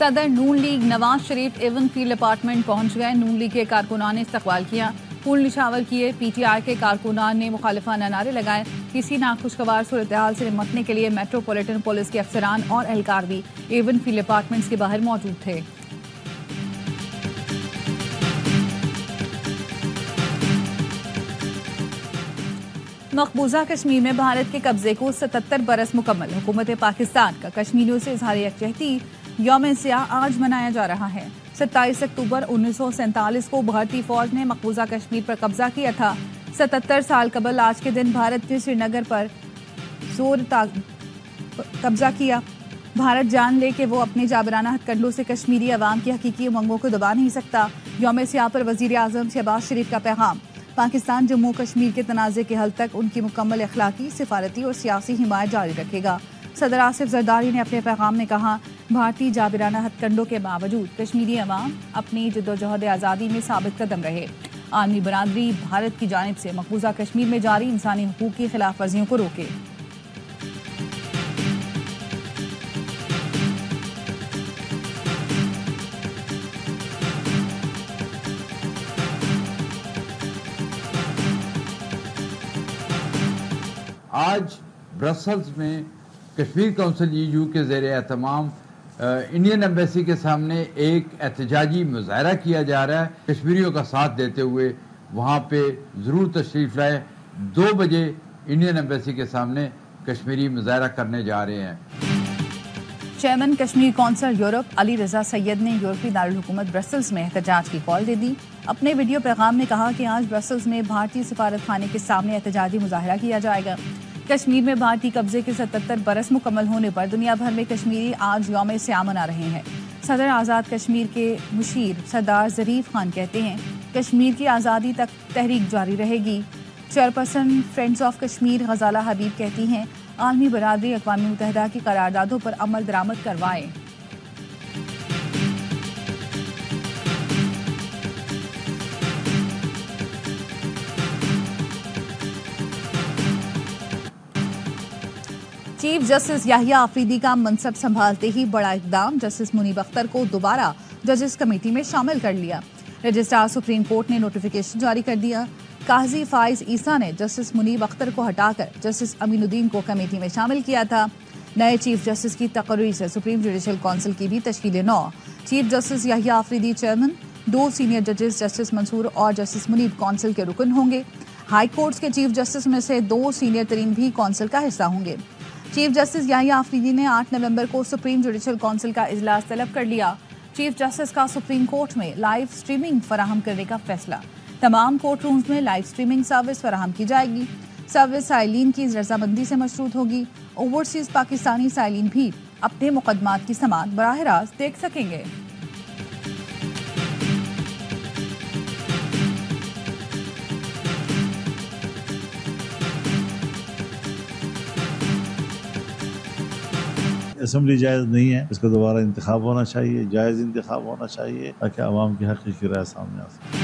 صدر نون league Nawaz Sharif even field apartment پہنچ گئے. نون لیگ کے کارکنان نے استقبال کیا, پھول نشاور کیے. پی ٹی آئی کے کارکنان نے مخالفانہ نعرے لگائے. کسی ناخوشگوار صورتحال سے نمٹنے کے لیے میٹروپولیٹن پولیس کے افسران اور اہلکار بھی ایون فیلڈ اپارٹمنٹس کے باہر موجود تھے. مقبوضہ کشمیر میں بھارت کے قبضے کو 77 برس مکمل. حکومت پاکستان کا کشمیریوں سے اظہار یکجہتی. یوم سیاہ آج منایا جا رہا ہے. 27 اکتوبر 1947 کو بھارتی فوج نے مقبوضہ کشمیر پر قبضہ کیا تھا. 77 سال قبل آج کے دن بھارت نے سری نگر پر قبضہ کیا. بھارت جان لے کہ وہ اپنے جابرانہ ہتھ کنڈوں سے کشمیری عوام کی حقیقی امنگوں کو دبا نہیں سکتا. یوم سیاہ پر وزیر اعظم شہباز شریف کا پیغام. پاکستان جموں کشمیر کے تنازع کے حل تک ان کی مکمل اخلاقی, سفارتی اور سیاسی حمایت جاری رکھے گا. صدر آصف زرداری نے اپنے پیغام میں کہا, بھارتی جابرانہ ہتھ کنڈوں کے باوجود کشمیری عوام اپنی جدوجہد آزادی میں ثابت قدم رہے. عالمی برادری بھارت کی جانب سے مقبوضہ کشمیر میں جاری انسانی حقوق کی خلاف ورزیوں کو روکے. آج برسلز میں کشمیر کونسل EU کے زیر اہتمام انڈین ایمبیسی کے سامنے ایک احتجاجی مظاہرہ کیا جا رہا ہے. کشمیریوں کا ساتھ دیتے ہوئے وہاں پہ ضرور تشریف لائے. 2 بجے انڈین ایمبیسی کے سامنے کشمیری مظاہرہ کرنے جا رہے ہیں. Chairman Kashmir council Europe Ali Raza سید نے یورپی دارالحکومت برسلز میں احتجاج کی کال دے دی. اپنے ویڈیو پیغام میں کہا کہ آج برسلز میں بھارتی سفارت خانے کے سامنے احتجاجی مظاہرہ کیا جائے گا. کشمیر میں بھارتی قبضے کے 77 برس مکمل ہونے پر دنیا بھر میں کشمیری آج یوم سیاہ منا رہے ہیں. صدر آزاد کشمیر کے مشیر سردار ظریف خان کہتے ہیں, کشمیر کی آزادی تک تحریک جاری رہے گی. Chairperson friends of Kashmir Ghazala Habib کہتی ہیں, عالمی برادری اقوام متحدہ کی قراردادوں پر عمل درآمد کروائے. چیف جسٹس یحییٰ آفریدی کا منصب سنبھالتے ہی بڑا اقدام. جسٹس منیب اختر کو دوبارہ ججز کمیٹی میں شامل کر لیا. رجسٹرار سپریم کورٹ نے نوٹیفیکیشن جاری کر دیا. قاضی فائز عیسیٰ نے جسٹس منیب اختر کو ہٹا کر جسٹس امین الدین کو کمیٹی میں شامل کیا تھا. نئے چیف جسٹس کی تقرری سے سپریم جوڈیشل کونسل کی بھی تشکیل نو. چیف جسٹس یحییٰ آفریدی چیئرمین, 2 سینئر ججز جسٹس منصور اور جسٹس منیب کونسل کے رکن ہوں گے. ہائی کورٹس کے چیف جسٹس میں سے 2 سینئر ترین بھی کونسل کا حصہ ہوں گے. چیف جسٹس یحییٰ آفریدی نے 8 نومبر کو سپریم جوڈیشل کونسل کا اجلاس طلب کر لیا. چیف جسٹس کا سپریم کورٹ میں لائیو سٹریمنگ فراہم کرنے کا فیصلہ. تمام کورٹ رومز میں لائیو سٹریمنگ سروس فراہم کی جائے گی. سروس سائلین کی رضامندی سے مشروط ہوگی. اوورسیز پاکستانی سائلین بھی اپنے مقدمات کی سماعت براہ راست دیکھ سکیں گے. اسمبلی جائز نہیں ہے, اس کو دوبارہ انتخاب ہونا چاہیے, جائز انتخاب ہونا چاہیے تاکہ عوام کی حقیقی رائے سامنے آ سکے.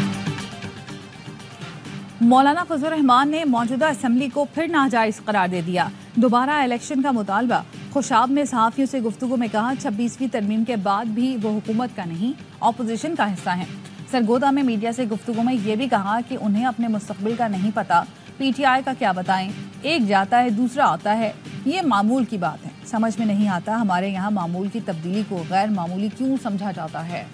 مولانا فضل الرحمان نے موجودہ اسمبلی کو پھر ناجائز قرار دے دیا. دوبارہ الیکشن کا مطالبہ. خوشاب نے صحافیوں سے گفتگو میں کہا 26ویں ترمیم کے بعد بھی وہ حکومت کا نہیں, اپوزیشن کا حصہ ہیں. سرگودا میں میڈیا سے گفتگو میں یہ بھی کہا کہ انہیں اپنے مستقبل کا نہیں پتا, پی ٹی آئی کا کیا بتائیں, ایک جاتا ہے دوسرا آتا ہے, یہ معمول کی بات ہے. سمجھ میں نہیں آتا ہمارے یہاں معمول کی تبدیلی کو غیر معمولی کیوں سمجھا جاتا ہے.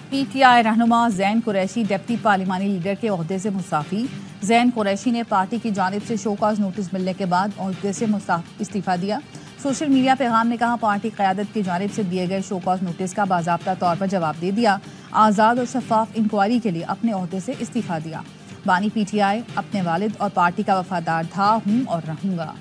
پی ٹی آئی رہنما زین قریشی ڈپٹی پارلیمانی لیڈر کے عہدے سے مستعفی. زین قریشی نے پارٹی کی جانب سے شو کاز نوٹس ملنے کے بعد عہدے سے استعفیٰ دیا. سوشل میڈیا پیغام میں کہا پارٹی قیادت کی جانب سے دیے گئے شو کاز نوٹس کا باضابطہ طور پر جواب دے دیا. آزاد اور شفاف انکوائری کے لیے اپنے عہدے سے استعفیٰ دیا. بانی پی ٹی آئی اپنے والد اور پارٹی کا وفادار تھا, ہوں اور رہوں گا.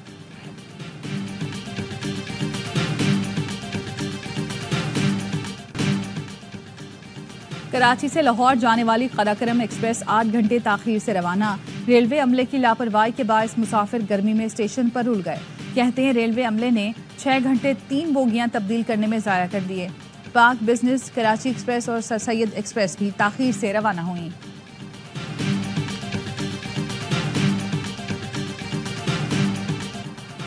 کراچی سے لاہور جانے والی قراقرم ایکسپریس 8 گھنٹے تاخیر سے روانہ. ریلوے عملے کی لاپرواہی کے باعث مسافر گرمی میں اسٹیشن پر رول گئے. کہتے ہیں ریلوے عملے نے 6 گھنٹے 3 بوگیاں تبدیل کرنے میں ضائع کر دیے. پاک بزنس, کراچی ایکسپریس اور سر سید ایکسپریس بھی تاخیر سے روانہ ہوئیں.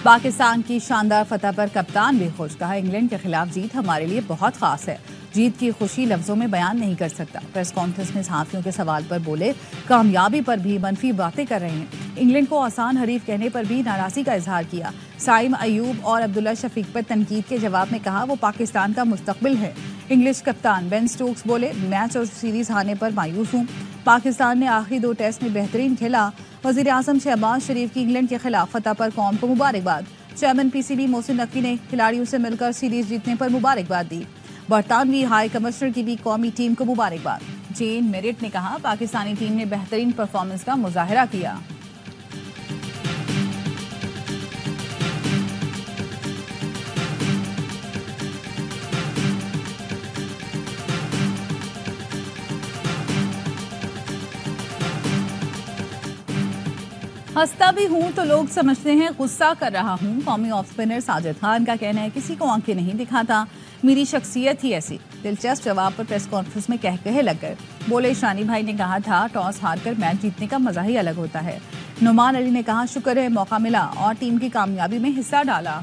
پاکستان کی شاندار فتح پر کپتان بھی خوش، کہا انگلینڈ کے خلاف جیت ہمارے لیے بہت خاص ہے، جیت کی خوشی لفظوں میں بیان نہیں کر سکتا۔ پریس کانفرنس میں صحافیوں کے سوال پر بولے کامیابی پر بھی منفی باتیں کر رہے ہیں، انگلینڈ کو آسان حریف کہنے پر بھی ناراضی کا اظہار کیا۔ سائم ایوب اور عبداللہ شفیق پر تنقید کے جواب میں کہا وہ پاکستان کا مستقبل ہے۔ انگلش کپتان بین سٹوکس بولے میچ اور سیریز ہارنے پر مایوس ہوں، پاکستان نے آخری 2 ٹیسٹ میں بہترین کھیلا۔ وزیر اعظم شہباز شریف کی انگلینڈ کے خلاف فتح پر قوم کو مبارکباد، chairman P C B Mohsin Naqvi نے کھلاڑیوں سے مل کر سیریز جیتنے پر مبارکباد دی۔ برطانوی ہائی کمشنر کی بھی قومی ٹیم کو مبارکباد۔ جین میرٹ نے کہا پاکستانی ٹیم نے بہترین پرفارمنس کا مظاہرہ کیا۔ ہنستا بھی ہوں تو لوگ سمجھتے ہیں غصہ کر رہا ہوں، قومی آف اسپنر ساجد خان کا کہنا ہے کسی کو آنکھیں نہیں دکھاتا، میری شخصیت ہی ایسی۔ دلچسپ جواب پر پریس کانفرنس میں کہے لگ گئے، بولے شانی بھائی نے کہا تھا ٹاس ہار کر میچ جیتنے کا مزہ ہی الگ ہوتا ہے۔ نعمان علی نے کہا شکر ہے موقع ملا اور ٹیم کی کامیابی میں حصہ ڈالا۔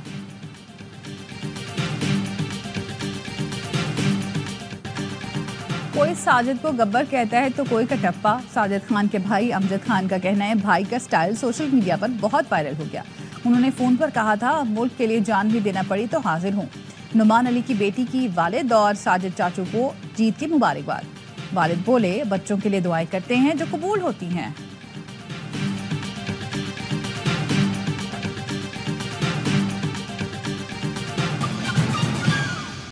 کوئی ساجد کو گبر کہتا ہے تو کوئی کٹپا۔ ساجد خان کے بھائی امجد خان کا کہنا ہے بھائی کا سٹائل سوشل میڈیا پر بہت وائرل ہو گیا، انہوں نے فون پر کہا تھا ملک کے لیے جان بھی دینا پڑی تو حاضر ہوں۔ نعمان علی کی بیٹی کی والد اور ساجد چاچو کو جیت کی مبارکباد، والد بولے بچوں کے لیے دعائیں کرتے ہیں جو قبول ہوتی ہیں۔